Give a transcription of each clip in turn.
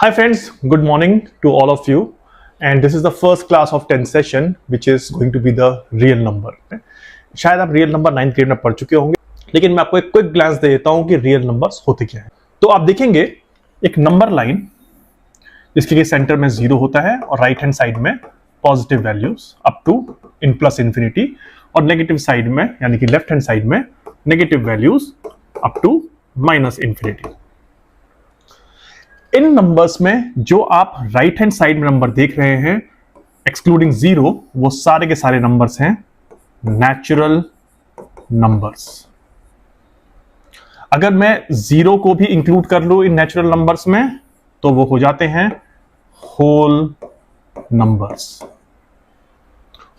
Hi friends, good morning to all of you, and this is the first class of 10th session which is going to be the real number. शायद आप real number 9th grade में पढ़ चुके होंगे, लेकिन मैं आपको एक क्विक ग्लांस दे देता हूं कि रियल नंबर्स होते क्या हैं। तो आप देखेंगे एक नंबर लाइन जिसके कि सेंटर में 0 होता है और राइट हैंड साइड में positive values up to in plus infinity, और नेगेटिव साइड में यानी कि लेफ्ट हैंड साइड में negative values up to minus infinity. इन नंबर्स में जो आप राइट हैंड साइड में नंबर देख रहे हैं एक्सक्लूडिंग 0, वो सारे के सारे नंबर्स हैं नेचुरल नंबर्स। अगर मैं 0 को भी इंक्लूड कर लूं इन नेचुरल नंबर्स में तो वो हो जाते हैं होल नंबर्स।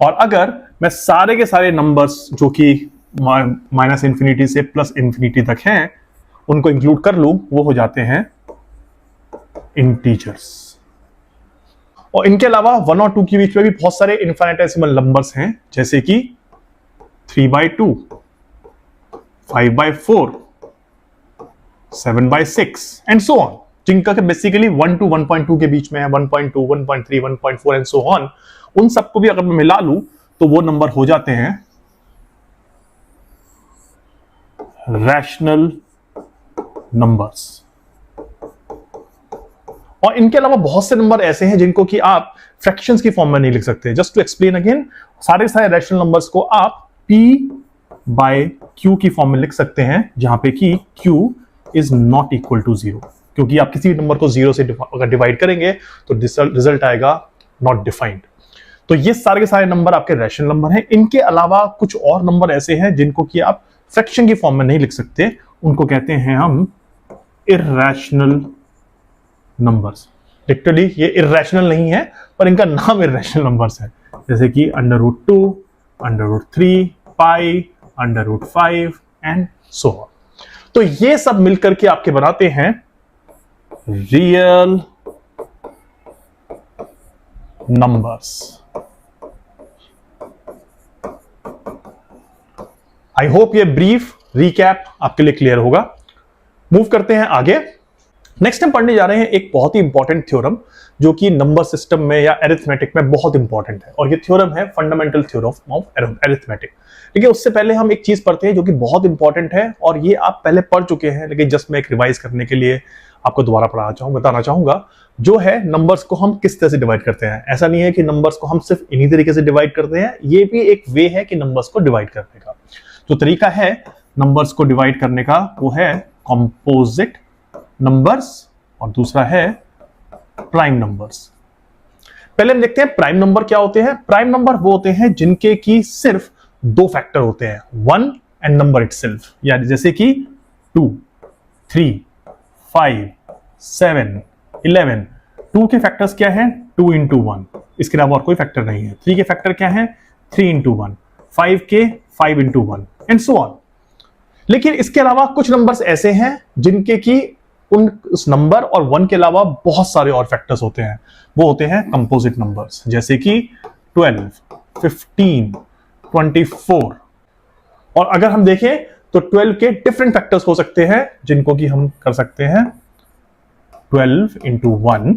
और अगर मैं सारे के सारे नंबर्स जो कि माइनस इंफिनिटी से प्लस इंफिनिटी तक हैं उनको इंक्लूड कर लूं, वो हो जाते हैं इंटीजर्स। और इनके अलावा 1 और 2 के बीच में भी बहुत सारे इनफाइनेटेसिमल नंबर्स हैं, जैसे कि 3/2, 5/4, 7/6 एंड सो ऑन, जिनका बेसिकली 1 to 1.2 के बीच में है, 1.2, 1.3, 1.4 एंड सो ऑन। उन सबको भी अगर मैं मिला लूं तो वो नंबर हो जाते हैं रैशनल नंबर्स। और इनके अलावा बहुत से नंबर ऐसे हैं जिनको कि आप फ्रैक्शंस की फॉर्म में नहीं लिख सकते। जस्ट टू एक्सप्लेन अगेन, सारे रैशनल नंबर्स को आप p/q की फॉर्म में लिख सकते हैं, जहां पे कि q is not equal to 0, क्योंकि आप किसी भी नंबर को 0 से अगर डिवाइड करेंगे तो रिजल्ट आएगा नॉट डिफाइंड। तो ये सारे के सारे नंबर आपके रैशनल नंबर हैं। इनके अलावा कुछ और नंबर ऐसे हैं जिनको कि आप फ्रैक्शन की फॉर्म में नहीं लिख सकते, उनको कहते हैं हम इर्रेशनल नंबर्स। लिटरली ये इर्रेशनल नहीं है, पर इनका नाम इर्रेशनल नंबर्स है, जैसे कि √2, √3, पाई, √5 एंड सो ऑन। तो ये सब मिलकर के आपके बनाते हैं रियल नंबर्स। आई होप ये ब्रीफ रिकैप आपके लिए क्लियर होगा। मूव करते हैं आगे। नेक्स्ट हम पढ़ने जा रहे हैं एक बहुत ही इंपॉर्टेंट थ्योरम जो कि नंबर सिस्टम में या अरिथमेटिक में बहुत इंपॉर्टेंट है, और ये थ्योरम है फंडामेंटल थ्योरम ऑफ अरिथमेटिक। लेकिन उससे पहले हम एक चीज पढ़ते हैं जो कि बहुत इंपॉर्टेंट है, और ये आप पहले पढ़ चुके हैं, लेकिन जस्ट मैं एक रिवाइज करने के लिए आपको दोबारा बताना चाहूंगा, जो है नंबर्स को हम किस तरह से डिवाइड करते हैं। ऐसा नहीं है कि नंबर्स को हम सिर्फ इन्हीं तरीके से डिवाइड करते हैं, ये भी एक वे है कि नंबर्स को डिवाइड करने का। जो तरीका है नंबर्स को डिवाइड करने का वो है कंपोजिट नंबर्स, और दूसरा है प्राइम नंबर्स। पहले हम देखते हैं प्राइम नंबर क्या होते हैं। प्राइम नंबर वो होते हैं जिनके की सिर्फ 2 फैक्टर होते हैं, 1 एंड नंबर इटसेल्फ, यानी जैसे कि 2, 3, 5, 7, 11। 2 के फैक्टर्स क्या हैं? 2 × 1, इसके अलावा और कोई फैक्टर नहीं है। 3 के फैक्टर क्या हैं? 3 × 1, 5 के 5 × 1 एंड सो ऑन। लेकिन इसके अलावा कुछ नंबर्स ऐसे हैं जिनके की उस नंबर और 1 के अलावा बहुत सारे और फैक्टर्स होते हैं, वो होते हैं कंपोजिट नंबर्स, जैसे कि 12, 15, 24। और अगर हम देखें तो 12 के डिफरेंट फैक्टर्स हो सकते हैं, जिनको कि हम कर सकते हैं 12 × 1,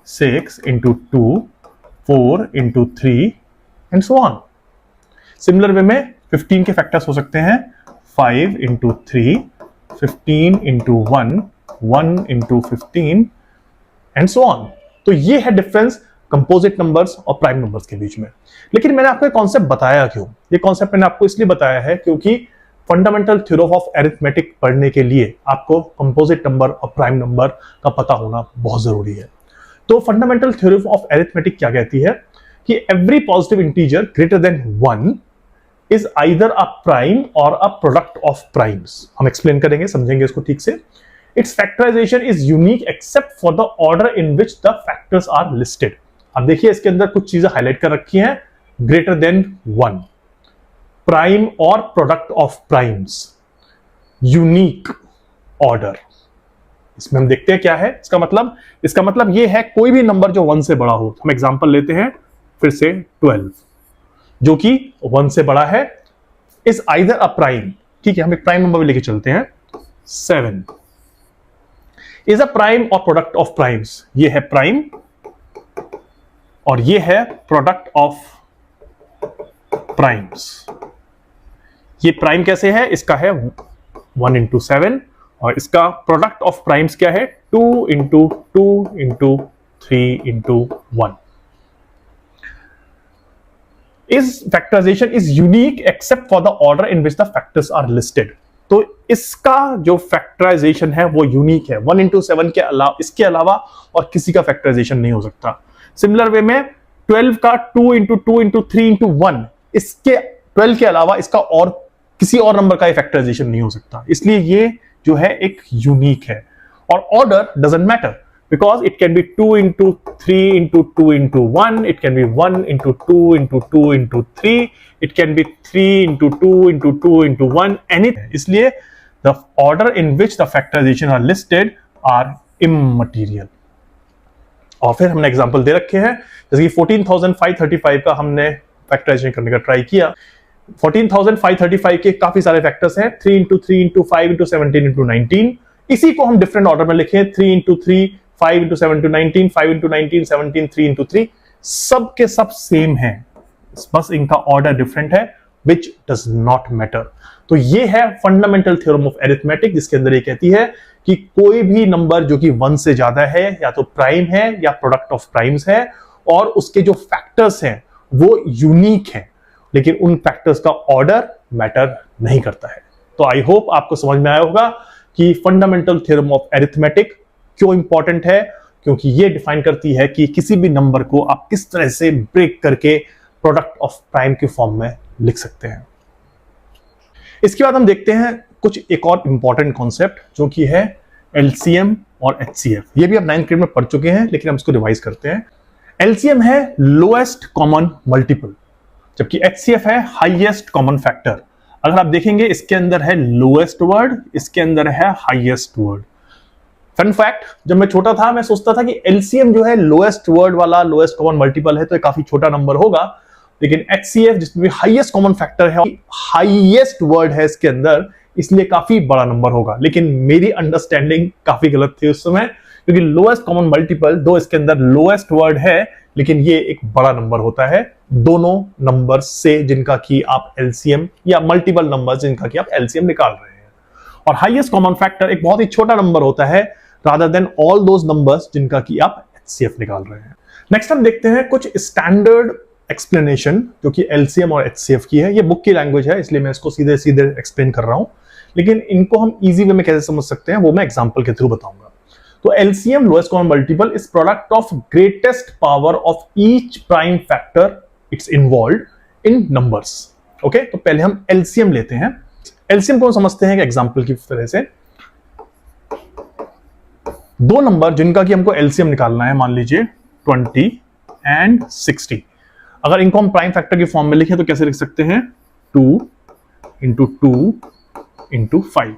6 × 2, 4 × 3 and so on. Similar way में 15 के फैक्टर्स हो सकते हैं 5 × 3, 15 × 1, 1 × 15 एंड सो ऑन। तो ये है डिफरेंस कंपोजिट नंबर्स और प्राइम नंबर्स के बीच में। लेकिन मैंने आपको ये कॉन्सेप्ट बताया क्यों? ये कॉन्सेप्ट मैंने आपको इसलिए बताया है क्योंकि फंडामेंटल थ्योरम ऑफ अरिथमेटिक पढ़ने के लिए आपको कंपोजिट नंबर और प्राइम नंबर का पता होना बहुत जरूरी है। तो फंडामेंटल थ्योरम ऑफ अरिथमेटिक क्या कहती है कि every positive integer greater than 1 is either a prime or a product of primes। हम एक्सप्लेन करेंगे, समझेंगे इसको ठीक से। Its factorization is unique except for the order in which the factors are listed। अब देखिए इसके अंदर कुछ चीजें हाईलाइट कर रखी हैं। ग्रेटर देन 1, प्राइम और product of primes, unique order. इसमें हम देखते हैं क्या है इसका मतलब ये है कोई भी नंबर जो 1 से बड़ा हो। हम एग्जांपल लेते हैं फिर से 12 जो कि 1 से बड़ा है, इज आइदर अ प्राइम। ठीक है, हम एक प्राइम नंबर भी लेके चलते हैं 7। इज अ प्राइम और प्रोडक्ट ऑफ प्राइम्स। ये है प्राइम और ये है प्रोडक्ट ऑफ प्राइम्स। ये प्राइम कैसे है, इसका है 1 into 7 और इसका प्रोडक्ट ऑफ प्राइम्स क्या है 2 into 2 into 3 into 1। इस factorization is unique except for the order in which the factors are listed. तो इसका जो फैक्टराइजेशन है वो यूनिक है। 1 into 7 के अलावा, इसके अलावा और किसी का फैक्टराइजेशन नहीं हो सकता। सिमिलर वे में 12 का 2 into 2 into 3 into 1, इसके 12 के अलावा इसका और किसी और नंबर का फैक्टराइजेशन नहीं हो सकता। इसलिए ये जो है एक यूनिक है। और order doesn't matter because it can be 2 into 3 into 2 into 1, it can be 1 into 2 into 2 into 3, it can be 3 into 2 into 2 into 1, anything. इसलिए the order in which the factorization are listed are immaterial। और फिर हमने example दे रखे हैं, जैसे कि 14,535 का हमने फैक्टराइजेशन करने का ट्राई किया। 14,535 के काफी सारे फैक्टर्स हैं, 3 into 3 into 5 into 17 into 19। इसी को हम डिफरेंट ऑर्डर में लिखें, 3 into 3, 5 into 7 into 19, 5 into 19, 17, 3 into 3, सब के सब सेम हैं, बस इनका ऑर्डर डिफरेंट है, which does not matter। तो ये है फंडामेंटल थ्योरम ऑफ अरिथमेटिक, जिसके अंदर ये कहती है कि कोई भी नंबर जो कि 1 से ज्यादा है या तो प्राइम है या प्रोडक्ट ऑफ प्राइम्स है और उसके जो फैक्टर्स हैं वो यूनिक हैं, लेकिन उन फैक्टर्स का ऑर्डर मैटर नहीं करता है। तो आई होप आपको समझ में आया होगा कि फंडामेंटल थ्योरम ऑफ अरिथमेटिक क्यों इंपॉर्टेंट है, क्योंकि ये डिफाइन करती है कि किसी भी नंबर को आप किस तरह से ब्रेक करके प्रोडक्ट ऑफ प्राइम के फॉर्म में लिख सकते हैं। इसके बाद हम देखते हैं कुछ एक और इंपॉर्टेंट कॉन्सेप्ट जो कि है एलसीएम और एचसीएफ। ये भी आप 9th ग्रेड में पढ़ चुके हैं, लेकिन हम इसको रिवाइज करते हैं। एलसीएम है लोएस्ट कॉमन मल्टीपल, जबकि एचसीएफ है हाईएस्ट कॉमन फैक्टर। अगर आप देखेंगे इसके अंदर है लोएस्ट वर्ड, इसके अंदर है हाईएस्ट वर्ड। फन फैक्ट, जब मैं छोटा था मैं सोचता था कि एलसीएम जो है लोएस्ट वर्ड वाला लोएस्ट कॉमन मल्टीपल है तो ये काफी छोटा नंबर होगा, लेकिन एचसीएफ जिसमें भी हाईएस्ट कॉमन फैक्टर है, हाईएस्ट वर्ड है इसके अंदर, इसलिए काफी बड़ा नंबर होगा। लेकिन मेरी अंडरस्टैंडिंग काफी गलत थी उस समय, क्योंकि लोएस्ट कॉमन मल्टीपल दो इसके अंदर लोएस्ट वर्ड है, लेकिन ये एक बड़ा नंबर होता है दोनों नंबर से जिनका कि आप एलसीएम या मल्टीपल नंबर जिनका कि आप एलसीएम निकाल रहे हैं। और हाईएस्ट कॉमन फैक्टर एक बहुत ही छोटा नंबर होता है rather than all those numbers जिनका कि आप HCF निकाल रहे हैं। नेक्स्ट हम देखते हैं कुछ स्टैंडर्ड एक्सप्लेनेशन जो कि LCM और HCF की है। ये बुक की लैंग्वेज है, इसलिए मैं इसको सीधे सीधे एक्सप्लेन कर रहा हूं, लेकिन इनको हम इजी वे में कैसे समझ सकते हैं वो मैं एग्जांपल के थ्रू बताऊंगा। तो LCM lowest common multiple is product of greatest power of each prime factor it's involved in numbers. Okay, तो पहले हम LCM लेते हैं। LCM को समझते हैं एग्जाम्पल की तरह से, दो नंबर जिनका कि हमको एलसीएम निकालना है, मान लीजिए 20 and 60। अगर इनको हम प्राइम फैक्टर की फॉर्म में लिखें तो कैसे लिख सकते हैं, 2 into 2 into 5,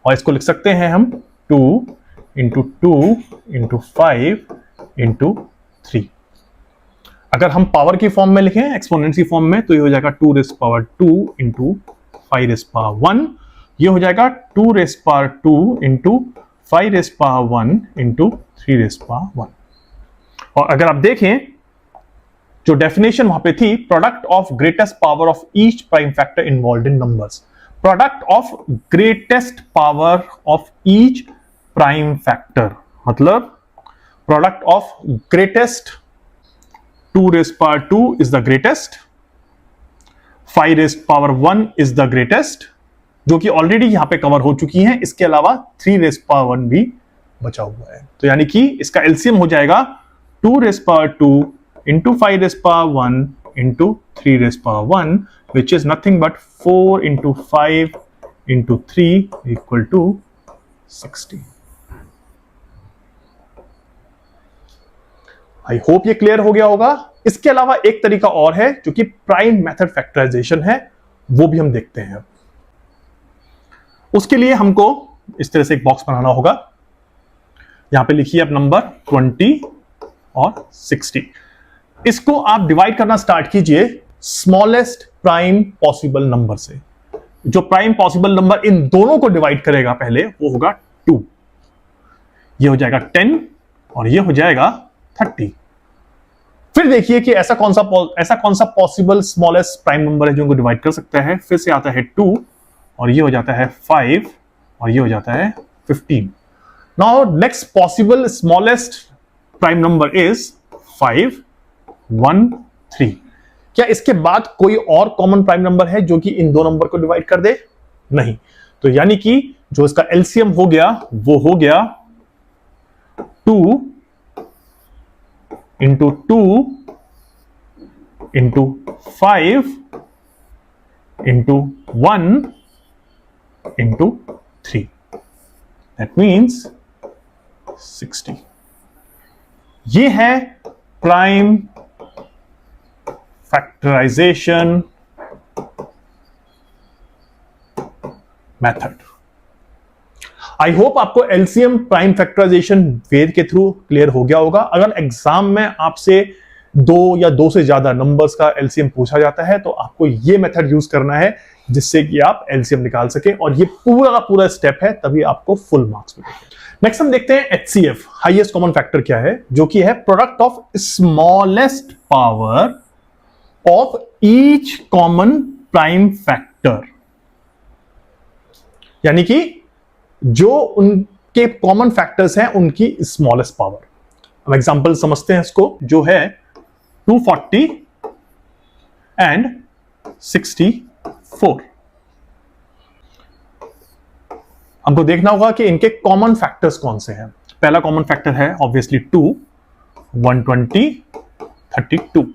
और इसको लिख सकते हैं हम 2 into 2 into 5 into 3। अगर हम पावर की फॉर्म में लिखें, एक्सपोनेंट की फॉर्म में, तो ये हो जाएगा 2 raised power 2 into 5 raised power 1। ये हो जाएगा 2 raised power 2 into 5 raised power 1 into 3 raised power 1। और अगर आप देखें जो डेफिनेशन वहां पे थी, product of greatest power of each prime factor involved in numbers. Product of greatest power of each prime factor मतलब product of greatest 2 raised power 2 is the greatest, 5 raised power 1 is the greatest, जो कि already यहां पे cover हो चुकी हैं। इसके अलावा 3 raised power 1 भी बचा हुआ है, तो यानी कि इसका एलसीएम हो जाएगा 2 raised power 2 into 5 raised power 1 into 3 raised power 1, which is nothing but 4 into 5 into 3 equal to 60। I hope ये क्लियर हो गया होगा। इसके अलावा एक तरीका और है जो कि प्राइम मेथड फैक्टराइजेशन है, वो भी हम देखते हैं। उसके लिए हमको इस तरह से एक बॉक्स बनाना होगा। यहां पे लिखिए आप नंबर 20 और 60। इसको आप डिवाइड करना स्टार्ट कीजिए स्मॉलेस्ट प्राइम पॉसिबल नंबर से। जो प्राइम पॉसिबल नंबर इन दोनों को डिवाइड करेगा पहले वो होगा 2। ये हो जाएगा 10 और ये हो जाएगा 30। फिर देखिए कि ऐसा कौन सा पॉसिबल स्मॉलेस्ट प्राइम नंबर है जो इनको डिवाइड कर सकता है। फिर से आता है 2 और ये हो जाता है 5 और ये हो जाता है 15। Now next possible smallest prime number is 5 1 3। क्या इसके बाद कोई और कॉमन प्राइम नंबर है जो कि इन दो नंबर को डिवाइड कर दे? नहीं। तो यानी कि जो इसका एलसीएम हो गया वो हो गया 2 into 2 into 5 into 1 into 3। That means 60। ये है prime factorization method. I hope आपको एलसीएम प्राइम फैक्टराइजेशन वेद के थ्रू क्लियर हो गया होगा। अगर एग्जाम में आपसे 2 या 2 से ज्यादा नंबर्स का एलसीएम पूछा जाता है तो आपको यह मेथड यूज करना है जिससे कि आप एलसीएम निकाल सके, और ये पूरा का पूरा स्टेप है, तभी आपको फुल मार्क्स मिलेंगे। नेक्स्ट हम देखते हैं एचसीएफ, हाईएस्ट कॉमन फैक्टर क्या है, जो कि है product of smallest power of each common prime factor. यानी कि जो उनके कॉमन फैक्टर्स हैं उनकी स्मॉलेस्ट पावर। हम एग्जांपल समझते हैं इसको, जो है 240 एंड 64। हमको देखना होगा कि इनके कॉमन फैक्टर्स कौन से हैं। पहला कॉमन फैक्टर है obviously 2, 120, 32।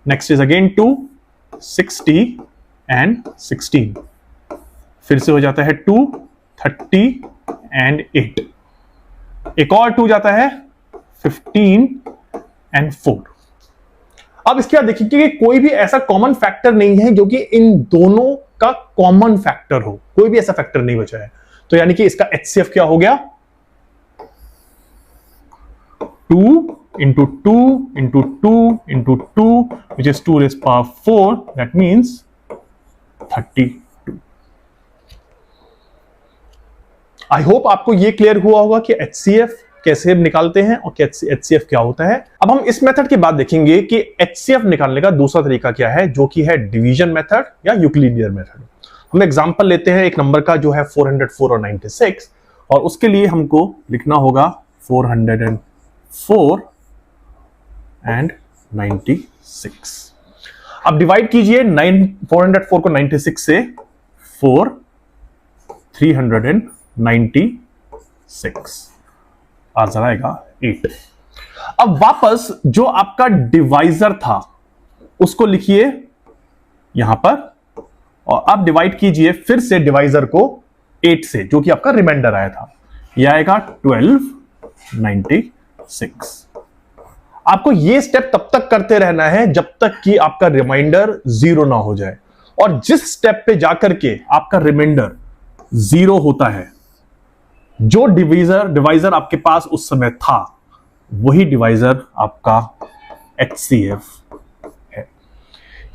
Next is again 2, 60 and 16। फिर से हो जाता है 2, 30 एंड 8। एक और 2 जाता है 15 एंड 4। अब इसके बाद देखिए कि कोई भी ऐसा कॉमन फैक्टर नहीं है जो कि इन दोनों का कॉमन फैक्टर हो, कोई भी ऐसा फैक्टर नहीं बचा है। तो यानी कि इसका एचसीएफ क्या हो गया, 2 into 2 into 2 into 2 which is 2 raised power 4, that means 32। I hope आपको यह क्लियर हुआ होगा कि एचसीएफ कैसे निकालते हैं और एचसीएफ क्या होता है। अब हम इस मेथड के बाद देखेंगे कि एचसीएफ निकालने का दूसरा तरीका क्या है, जो कि है डिवीजन मेथड या यूक्लिडियन मेथड। हम एग्जांपल लेते हैं एक नंबर का जो है 404 और 96, और उसके लिए हमको लिखना होगा 404 एंड 96। अब डिवाइड कीजिए 404 को 96 से, 4 396, आंसर आएगा 8। अब वापस जो आपका डिवाइजर था उसको लिखिए यहां पर, और अब डिवाइड कीजिए फिर से डिवाइजर को 8 से, जो कि आपका रिमाइंडर आया था, यह आएगा 1296। आपको यह स्टेप तब तक करते रहना है जब तक कि आपका रिमाइंडर 0 ना हो जाए, और जिस स्टेप पे जाकर के आपका रिमाइंडर 0 होता है, जो डिवाइजर आपके पास उस समय था वही डिवाइजर आपका एचसीएफ है।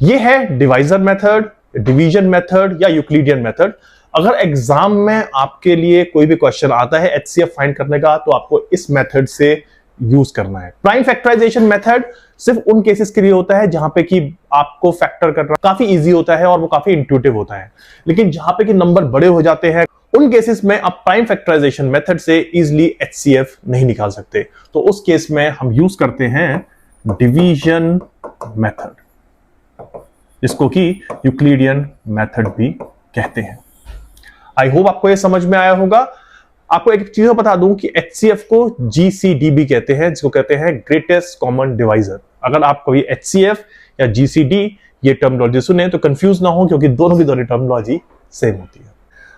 यह है डिवाइजर मेथड, डिवीजन मेथड या यूक्लिडियन मेथड। अगर एग्जाम में आपके लिए कोई भी क्वेश्चन आता है एचसीएफ फाइंड करने का, तो आपको इस मेथड से यूज करना है। प्राइम फैक्टराइजेशन मेथड सिर्फ उन केसेस के लिए होता है जहां पे कि आपको फैक्टर करना काफी इजी होता है और वो काफी इंट्यूटिव होता है, लेकिन जहां पे कि नंबर बड़े हो जाते हैं उन केसेस में आप प्राइम फैक्टराइजेशन मेथड से इजीली एचसीएफ नहीं निकाल सकते। तो उस केस में हम यूज करते हैं डिवीजन मेथड, जिसको कि यूक्लिडियन मेथड भी कहते हैं। आई होप आपको यह समझ में आया होगा। आपको एक चीज बता दूं कि एचसीएफ को जीसीडी भी कहते हैं, जिसको कहते हैं ग्रेटेस्ट कॉमन डिवाइजर। अगर आप कभी एचसीएफ या जीसीडी ये टर्मिनोलॉजी सुने तो कंफ्यूज ना हो, क्योंकि दोनों की दोनों टर्मिनोलॉजी सेम होती है।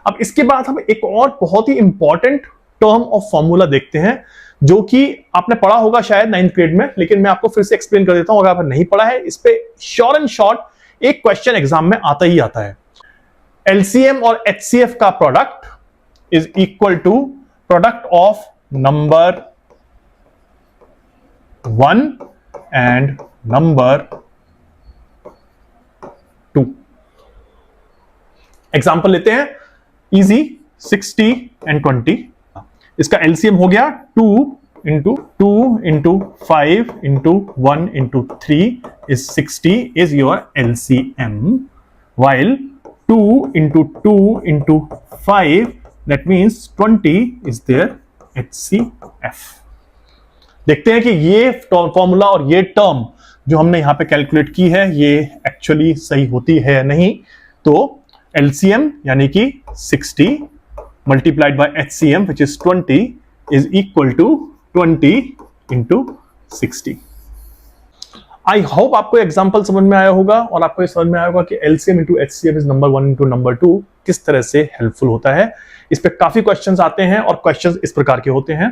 अब इसके बाद हम एक और बहुत ही इंपॉर्टेंट टर्म ऑफ फॉर्मूला देखते हैं, जो कि आपने पढ़ा होगा शायद 9th ग्रेड में, लेकिन मैं आपको फिर से एक्सप्लेन कर देता हूं अगर आपने नहीं पढ़ा है। इस पे श्योर एंड शॉर्ट एक क्वेश्चन एग्जाम में आता ही आता है। एलसीएम और एचसीएफ का product is equal to product of number 1 and number 2। Example लेते हैं इजी, 60 एंड 20। इसका एलसीएम हो गया 2 into 5 into 1 into 3 is 60 is your LCM, while 2 into 2 into 5 that means 20 is their HCF. देखते हैं कि ये फॉर्मूला और ये टर्म जो हमने यहां पे कैलकुलेट की है ये एक्चुअली सही होती है या नहीं। तो LCM यानी कि 60 multiplied by HCM which is 20 is equal to 20 into 60. I hope आपको एग्जांपल समझ में आया होगा और आपको ये समझ में आया होगा कि LCM into HCF is number 1 into number 2 किस तरह से हेल्पफुल होता है। इस पे काफी क्वेश्चंस आते हैं और क्वेश्चंस इस प्रकार के होते हैं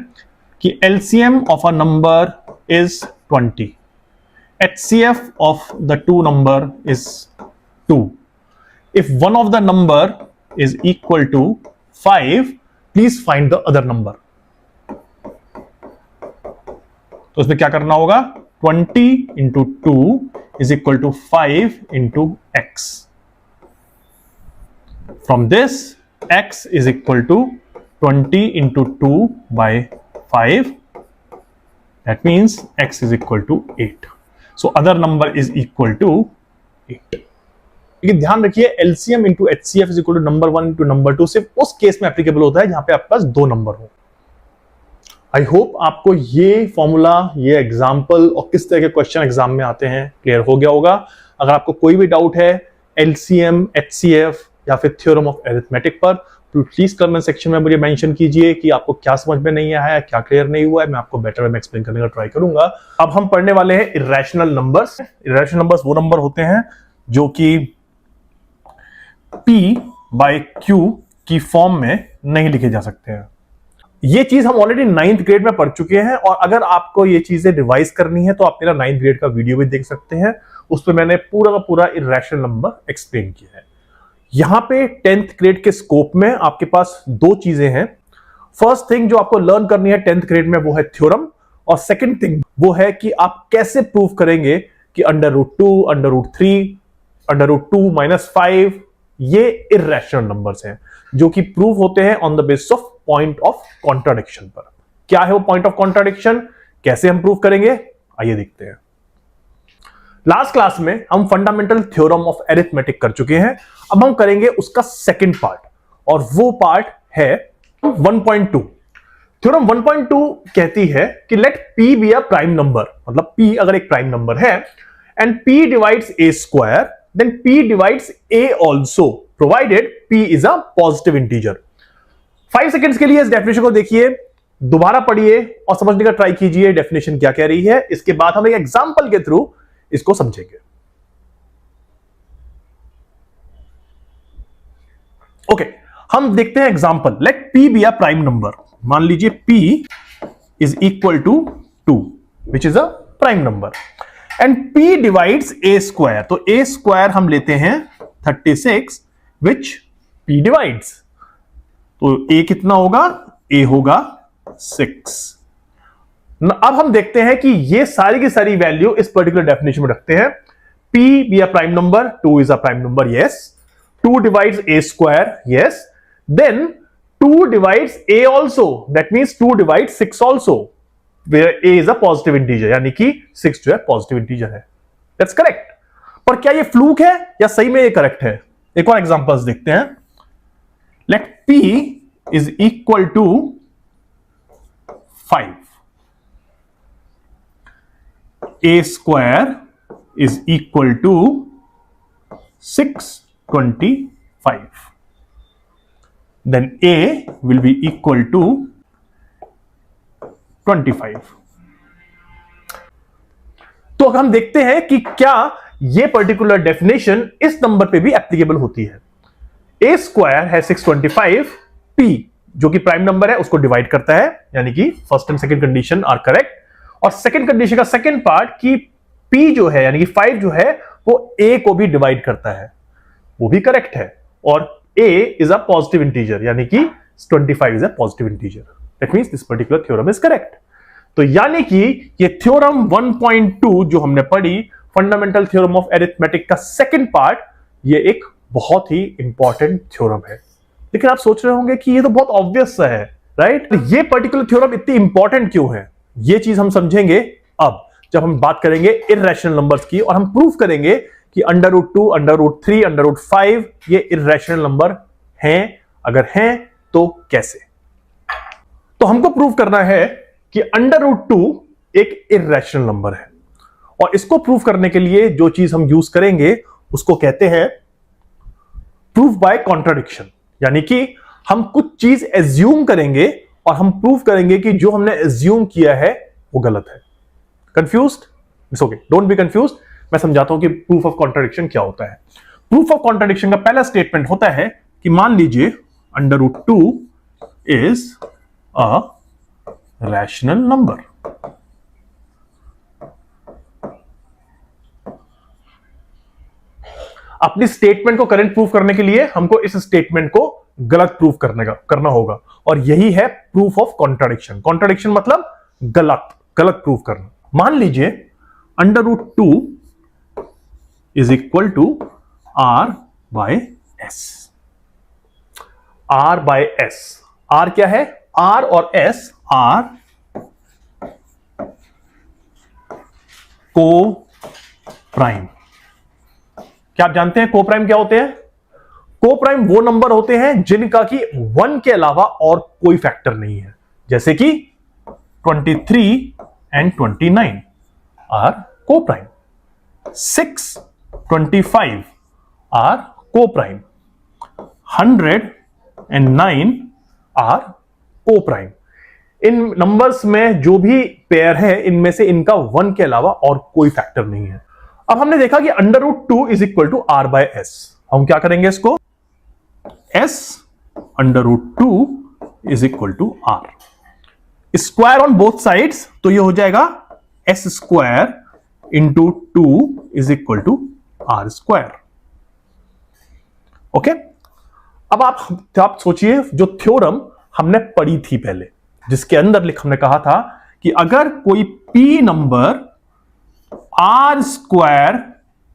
कि LCM of a number is 20, HCF of the two number is 2. If one of the number is equal to 5, please find the other number. तो इसमें क्या करना होगा 20 into 2 is equal to 5 into x. From this, x is equal to 20 into 2 by 5. That means x is equal to 8. So other number is equal to 8. लेकिन ध्यान रखिए LCM into HCF is equal to number 1 into number 2 सिर्फ उस case में applicable होता है जहां पे आपके पास दो नंबर हो। आई होप आपको ये फॉर्मूला, ये एग्जाम्पल और किस तरह के क्वेश्चन एग्जाम में आते हैं क्लियर हो गया होगा। अगर आपको कोई भी डाउट है LCM, HCF या फिर थ्योरम ऑफ अरिथमेटिक पर, तो प्लीज कमेंट सेक्शन में मुझे मेंशन कीजिए कि आपको क्या समझ में नहीं आया है, क्या क्लियर नहीं हुआ है। मैं आपको बेटर वे में एक्सप्लेन करने का ट्राई करूंगा। अब हम पढ़ने वाले हैं इरेशनल नंबर्स। इरेशनल नंबर्स वो नंबर होते हैं जो कि P by Q की फॉर्म में नहीं लिखे जा सकते हैं। ये चीज हम ऑलरेडी 9th ग्रेड में पढ़ चुके हैं और अगर आपको ये चीजें रिवाइज करनी है तो आप मेरा 9th ग्रेड का वीडियो भी देख सकते हैं। उस पर मैंने पूरा का पूरा इरेशनल नंबर एक्सप्लेन किया है। यहां पे 10th ग्रेड के स्कोप में आपके पास दो चीजें हैं। फर्स्ट थिंग जो आपको लर्न करनी है 10th ग्रेड में वो है थ्योरम, और सेकेंड थिंग वो है कि आप कैसे प्रूव करेंगे कि √2, √3, √2 - 5 ये इरेशनल नंबर्स हैं जो कि प्रूव होते हैं on the basis of point of contradiction पर। क्या है वो पॉइंट ऑफ कॉन्ट्राडिक्शन, कैसे हम प्रूव करेंगे, आइए देखते हैं। लास्ट क्लास में हम फंडामेंटल थ्योरम ऑफ अरिथमेटिक कर चुके हैं। अब हम करेंगे उसका सेकंड पार्ट और वो पार्ट है 1.2। थ्योरम 1.2 कहती है कि let P be a prime number, मतलब P अगर एक प्राइम नंबर है and P divides a square, then P divides A also provided P is a positive integer। 5 seconds के लिए इस डेफिनेशन को देखिए, दोबारा पढ़िए और समझने का ट्राई कीजिए डेफिनेशन क्या कह रही है। इसके बाद हम एक एग्जांपल के थ्रू इसको समझेंगे। ओके, हम देखते हैं example. Let P be a prime number. मान लीजिए P is equal to 2 which is a prime number and P divides A square. तो A स्क्वायर हम लेते हैं 36 विच P डिवाइड्स। तो A कितना होगा, A होगा 6। अब हम देखते हैं कि ये सारी की सारी वैल्यू इस पर्टिकुलर डेफिनेशन में रखते हैं। P be a prime number, 2 is a prime number, yes. 2 divides A square, yes. Then 2 divides A also, that means 2 divides 6 also where A is a positive integer, यानी कि 6 जो है positive integer है। That's correct। पर क्या ये fluke है या सही में ये करेक्ट है? एक और एग्जांपल्स देखते हैं। Let P is equal to 5, A square is equal to 625, then A will be equal to 25। तो हम देखते हैं कि क्या यह पर्टिकुलर डेफिनेशन इस नंबर पे भी एप्लीकेबल होती है। A स्क्वायर है 625, P जो कि प्राइम नंबर है उसको डिवाइड करता है, यानी कि first and second condition are correct. और सेकंड कंडीशन का सेकंड पार्ट कि P जो है यानी कि 5 जो है वो A को भी डिवाइड करता है, वो भी करेक्ट है। और A is a positive integer, यानी कि 25 is a positive integer. That means this particular theorem is correct। तो यानी कि ये थ्योरम 1.2 जो हमने पढ़ी, फंडामेंटल थ्योरम ऑफ अरिथमेटिक का सेकंड पार्ट, ये एक बहुत ही इंपॉर्टेंट थ्योरम है। लेकिन आप सोच रहे होंगे कि ये तो बहुत ऑब्वियस सा है, राइट? ये पर्टिकुलर थ्योरम इतनी इंपॉर्टेंट क्यों है, ये चीज हम समझेंगे अब जब हम बात करेंगे इर्रेशनल नंबर्स की, और हम प्रूफ करेंगे कि √2, √3, √5 ये इर्रेशनल नंबर हैं, अगर हैं तो कैसे। तो हमको प्रूव करना है कि √2 एक इर्रेशनल नंबर है, और इसको प्रूव करने के लिए जो चीज हम यूज करेंगे उसको कहते हैं प्रूफ बाय कॉन्ट्राडिक्शन। यानी कि हम कुछ चीज एज्यूम करेंगे और हम प्रूव करेंगे कि जो हमने एज्यूम किया है वो गलत है। Confused? It's okay, don't be confused. मैं समझाता हूं कि प्रूफ ऑफ कॉन्ट्राडिक्शन क्या होता है। प्रूफ ऑफ कॉन्ट्राडिक्शन का पहला स्टेटमेंट होता है कि मान लीजिए √2 इज अ रैशनल नंबर। अपनी स्टेटमेंट को करेक्ट प्रूफ करने के लिए हमको इस स्टेटमेंट को गलत प्रूफ करना होगा, और यही है प्रूफ ऑफ कॉन्ट्राडिक्शन। कॉन्ट्राडिक्शन मतलब गलत प्रूफ करना। मान लीजिए √2 is equal to R/S। R/S, R क्या है? R और S, R को प्राइम। क्या आप जानते हैं को प्राइम क्या होते हैं? को प्राइम वो नंबर होते हैं जिनका कि 1 के अलावा और कोई फैक्टर नहीं है, जैसे कि 23 एंड 29 आर को प्राइम, 6, 25 आर को प्राइम, 100 एंड 9 आर को प्राइम। इन नंबर्स में जो भी पेयर है इनमें से इनका 1 के अलावा और कोई फैक्टर नहीं है। अब हमने देखा कि √2 इज इक्वल टू R/S। हम क्या करेंगे इसको? S √2 is equal to R, square on both sides, तो ये हो जाएगा S² into 2 is equal to R²। Okay, अब आप सोचिए जो थ्योरम हमने पढ़ी थी पहले, जिसके अंदर हमने कहा था कि अगर कोई P नंबर R²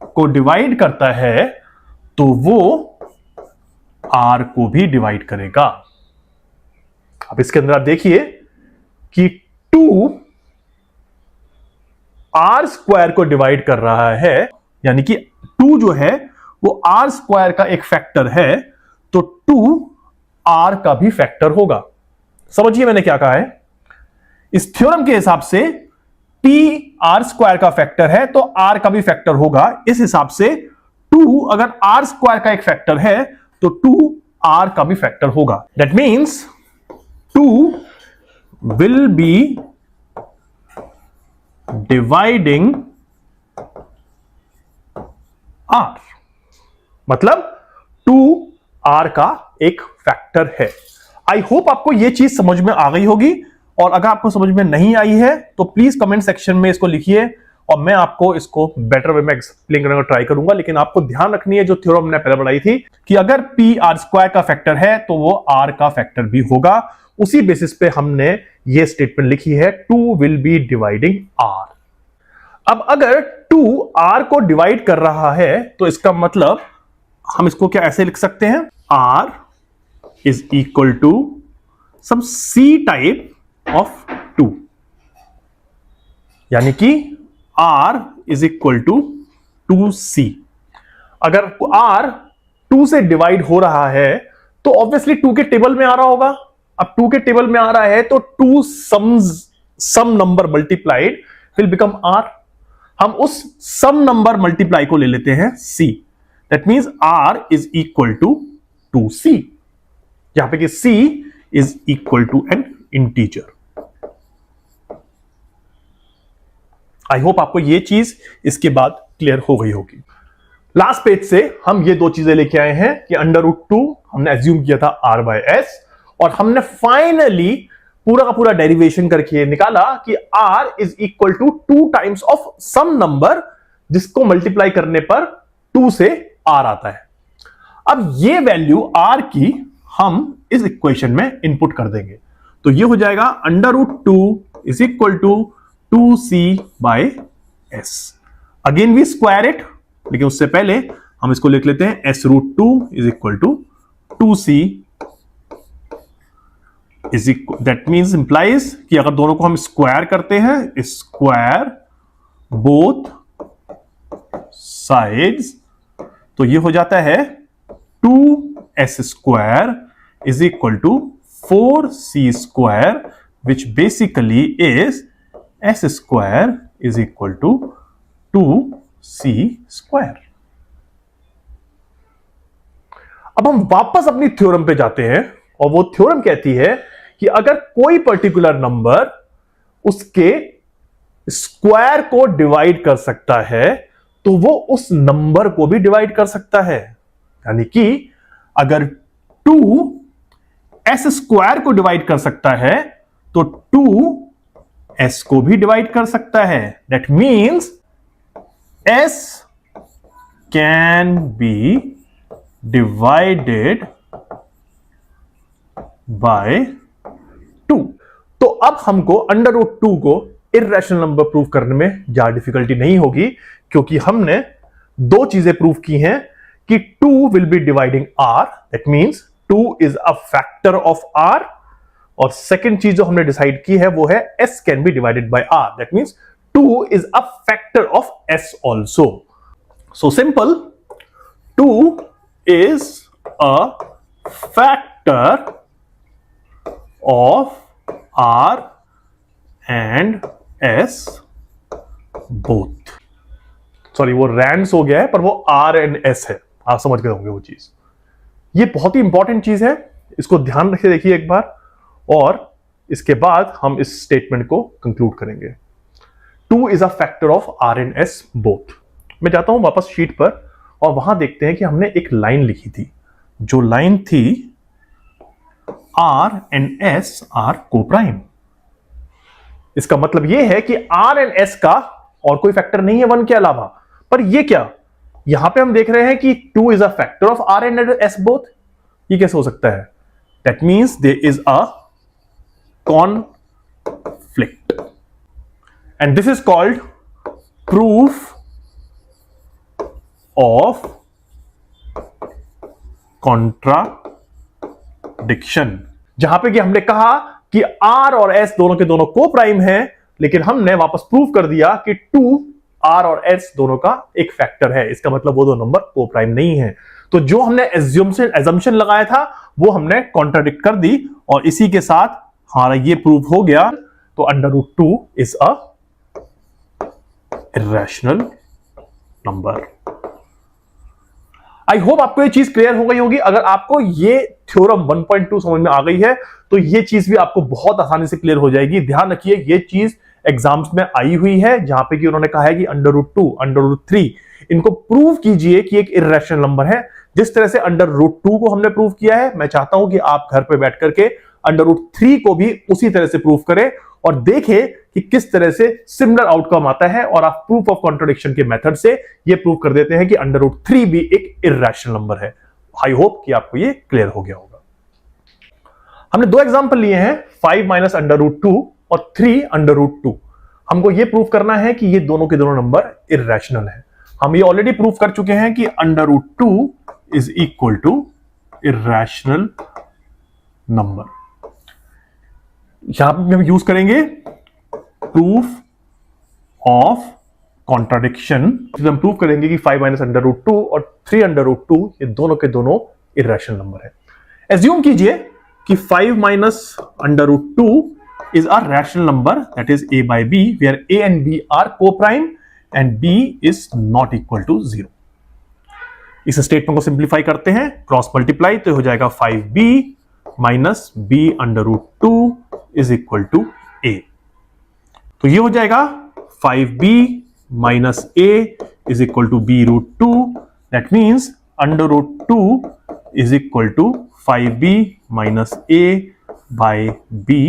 को डिवाइड करता है तो वो R को भी डिवाइड करेगा। अब इसके अंदर आप देखिए कि 2 R² को डिवाइड कर रहा है, यानी कि 2 जो है वो R² का एक फैक्टर है, तो 2 R का भी फैक्टर होगा। समझिए मैंने क्या कहा है। इस थ्योरम के हिसाब से P R² का फैक्टर है तो R का भी फैक्टर होगा। इस हिसाब से 2 अगर R² का एक फैक्टर है तो 2 R का भी फैक्टर होगा। That means 2 will be dividing R, मतलब 2 R का एक फैक्टर है। आई होप आपको यह चीज समझ में आ गई होगी, और अगर आपको समझ में नहीं आई है तो प्लीज कमेंट सेक्शन में इसको लिखिए और मैं आपको इसको बेटर वे में एक्सप्लेन करने का ट्राई करूंगा। लेकिन आपको ध्यान रखनी है जो थ्योरम हमने पहले पढ़ाई थी कि अगर P R² का फैक्टर है तो वो R का फैक्टर भी होगा। उसी बेसिस पे हमने ये स्टेटमेंट लिखी है 2 विल बी डिवाइडिंग R। अब अगर 2 R को डिवाइड कर रहा है तो इसका मतलब हम इसको क्या ऐसे लिख सकते हैं? R is equal to some C type of 2, यानी कि R is equal to 2C। अगर R 2 से डिवाइड हो रहा है तो ऑब्वियसली 2 के टेबल में आ रहा होगा। अब 2 के टेबल में आ रहा है तो 2 some number multiplied will become R। हम उस सम नंबर मल्टीप्लाई को ले लेते हैं C। That means R is equal to 2C, यहां पे कि C is equal to an integer. I hope आपको यह चीज इसके बाद क्लियर हो गई होगी। लास्ट पेज से हम ये दो चीजें लेके आए हैं कि √2 हमने एज्यूम किया था R/S, और हमने फाइनली पूरा का पूरा डेरिवेशन करके निकाला कि R is equal to 2 times of some number जिसको मल्टीप्लाई करने पर 2 से R आता है। अब ये वैल्यू R की हम इस इक्वेशन में इनपुट कर देंगे, तो ये हो जाएगा √2 is equal to 2C/S। Again we square it, लेकिन उससे पहले हम इसको लिख लेते हैं S√2 is equal to 2C is equal, that means implies कि अगर दोनों को हम स्क्वायर करते हैं, स्क्वायर बोथ साइड्स, तो ये हो जाता है 2s square is equal to 4c square, which basically is s square is equal to 2c square. अब हम वापस अपनी थ्योरम पे जाते हैं और वो थ्योरम कहती है कि अगर कोई पर्टिकुलर नंबर उसके स्क्वायर को डिवाइड कर सकता है तो वो उस नंबर को भी डिवाइड कर सकता है। यानी कि अगर 2s स्क्वायर को डिवाइड कर सकता है तो 2s को भी डिवाइड कर सकता है। That means s can be divided by 2। तो अब हमको अंडर रूट 2 को इर्रेशनल नंबर प्रूव करने में ज्यादा डिफिकल्टी नहीं होगी, क्योंकि हमने दो चीजें प्रूव की हैं कि 2 will be dividing r, that means 2 is a factor of r, और सेकेंड चीज जो हमने डिसाइड की है वो है s can be divided by r, that means 2 is a factor of s also. So simple, 2 is a factor of r and s both। Sorry, वो रैंड्स हो गया है, पर वो r and s है, आप समझ गए होंगे वो चीज। ये बहुत ही इंपॉर्टेंट चीज है, इसको ध्यान रखे देखिए एक बार, और इसके बाद हम इस स्टेटमेंट को कंक्लूड करेंगे। 2 is a factor of r and s both। मैं जाता हूं वापस शीट पर और वहां देखते हैं कि हमने एक लाइन लिखी थी, जो लाइन थी R and S are coprime. इसका मतलब यह है कि R and S का और कोई फैक्टर नहीं है 1 के अलावा। पर ये क्या, यहां पे हम देख रहे हैं कि 2 is a factor of R and S both. ये कैसे हो सकता है? That means there is a conflict and this is called proof of contradiction, जहां पे कि हमने कहा कि R और S दोनों के दोनों को प्राइम है, लेकिन हमने वापस प्रूव कर दिया कि 2 R और S दोनों का एक फैक्टर है। इसका मतलब वो दो नंबर को प्राइम नहीं है। तो जो हमने एजम्पशन लगाया था वो हमने कॉन्ट्राडिक्ट कर दी, और इसी के साथ हमारा ये प्रूव हो गया। तो under root 2 is a irrational number. I hope आपको ये चीज क्लियर हो गई होगी। अगर आपको ये थ्योरम 1.2 समझ में आ गई है तो ये चीज भी आपको बहुत आसानी से क्लियर हो जाएगी। ध्यान रखिए, ये चीज एग्जाम्स में आई हुई है, जहां पे कि उन्होंने कहा है कि अंडर रूट 2, अंडर रूट 3 इनको प्रूव कीजिए कि एक इर्रेशनल नंबर है। जिस तरह से अंडर रूट 2 को हमने प्रूव किया है, मैं चाहता हूं कि आप घर पे बैठ करके अंडर रूट 3 को भी उसी तरह से प्रूव करें और देखें कि किस तरह से सिमिलर आउटकम आता है, और आप प्रूफ ऑफ कॉन्ट्रडिक्शन के मेथड से ये प्रूव कर देते हैं कि अंडर रूट 3 भी एक इर्रेशनल नंबर है। आई होप कि आपको ये क्लियर हो गया होगा। हमने दो एग्जांपल लिए हैं, 5 माइनस अंडर रूट 2 और 3 अंडर रूट 2। हमको ये प्रूव करना है कि ये दोनों के दोनों नंबर इर्रेशनल है। हम ये ऑलरेडी प्रूव कर चुके हैं कि under root 2 is equal to irrational number. यहां पर हम यूज करेंगे प्रूफ ऑफ कॉन्ट्राडिक्शन। हम प्रूव करेंगे कि 5 माइनस अंडर रूट 2 और 3 अंडर रूट 2 ये दोनों के दोनों इर्रेशनल नंबर है। एज्यूम कीजिए कि 5 minus under root 2 is a rational number, that is a by b, where a and b are co-prime and b is not equal to 0। इस statement को सिंप्लीफाई करते हैं, क्रॉस मल्टीप्लाई, तो हो जाएगा 5b minus b under root 2 is equal to a। तो ये हो जाएगा 5b minus a is equal to b root 2। That means under root 2 is equal to 5b minus a by b।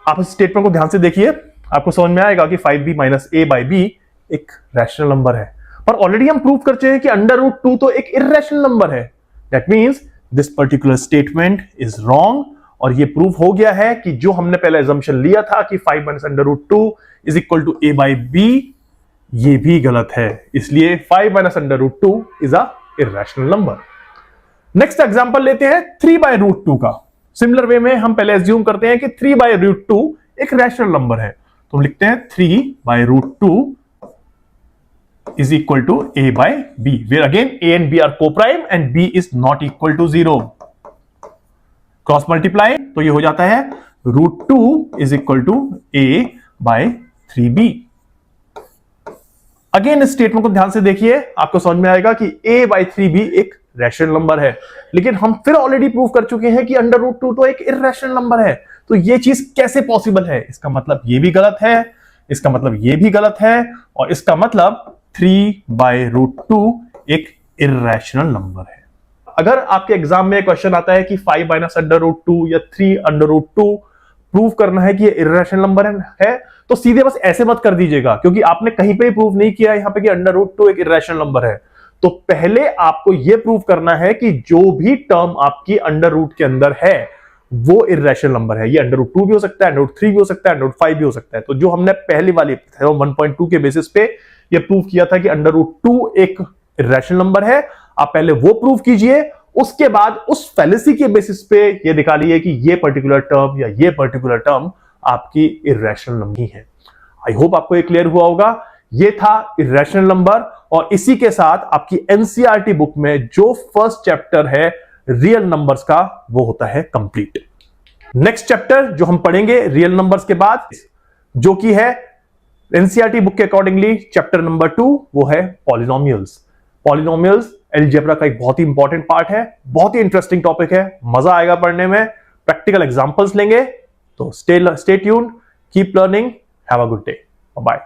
आप इस statement को ध्यान से देखिए, आपको समझ में आएगा कि 5b minus a by b एक रैशनल नंबर है। पर ऑलरेडी हम प्रूव कर चुके हैं कि अंडर रूट 2 तो एक इर्रेशनल नंबर है। That means this particular statement is wrong, और ये प्रूव हो गया है कि जो हमने पहले एजम्पशन लिया था कि 5 minus under root 2 is equal to a by b, ये भी गलत है। इसलिए 5 minus under root 2 is a irrational number. Next example लेते हैं 3/√2 का। सिमिलर वे में हम पहले एज्यूम करते हैं कि 3/√2 एक रैशनल नंबर है, तो हम लिखते हैं 3/√2 is equal to a by b, where again a and b are co-prime and b is not equal to 0. Cross multiply तो ये हो जाता है √2 is equal to a by 3b. Again इस स्टेटमेंट को ध्यान से देखिए, आपको समझ में आएगा कि a by 3b एक रैशनल नंबर है, लेकिन हम फिर ऑलरेडी प्रूव कर चुके हैं कि √2 तो एक इर्रेशनल नंबर है। तो ये चीज कैसे पॉसिबल है? इसका मतलब ये भी गलत है, इसका मतलब ये भी गलत है, और इसका मतलब 3/√2 एक इर्रेशनल नंबर है। अगर आपके एग्जाम में क्वेश्चन आता है कि 5-√2 या 3/√2 प्रूव करना है कि ये इर्रेशनल नंबर है, तो सीधे बस ऐसे मत कर दीजिएगा, क्योंकि आपने कहीं पे प्रूव नहीं किया यहां पे कि √2 एक इर्रेशनल नंबर है। तो पहले आपको यह प्रूव करना है कि जो भी टर्म आपकी √रूट के अंदर है वो इर्रेशनल नंबर है। ये √2 भी हो सकता है, √3 भी हो सकता है, √5 भी हो सकता है। तो जो हमने पहली वाली 1.2 के बेसिस पे ये प्रूव किया था कि √2 एक इर्रेशनल नंबर है, आप पहले वो प्रूव कीजिए, उसके बाद उस फैलेसी के बेसिस पे ये निकालिए कि ये पर्टिकुलर टर्म या ये पर्टिकुलर टर्म आपकी इर्रेशनल नंबर है। आई होप आपको ये क्लियर हुआ होगा। ये था इर्रेशनल नंबर, और इसी के साथ आपकी एनसीईआरटी बुक में जो फर्स्ट चैप्टर है रियल नंबर्स का, वो होता है कंप्लीट। नेक्स्ट चैप्टर जो हम पढ़ेंगे रियल नंबर्स के बाद, जो कि है एनसीईआरटी बुक के अकॉर्डिंगली चैप्टर नंबर 2, वो है पॉलिनोमियल्स। पॉलिनोमियल्स अलजेब्रा का एक बहुत ही इंपॉर्टेंट पार्ट है, बहुत ही इंटरेस्टिंग टॉपिक है, मजा आएगा पढ़ने में। प्रैक्टिकल एग्जांपल्स लेंगे, तो stay tuned, keep learning, have a good day, bye.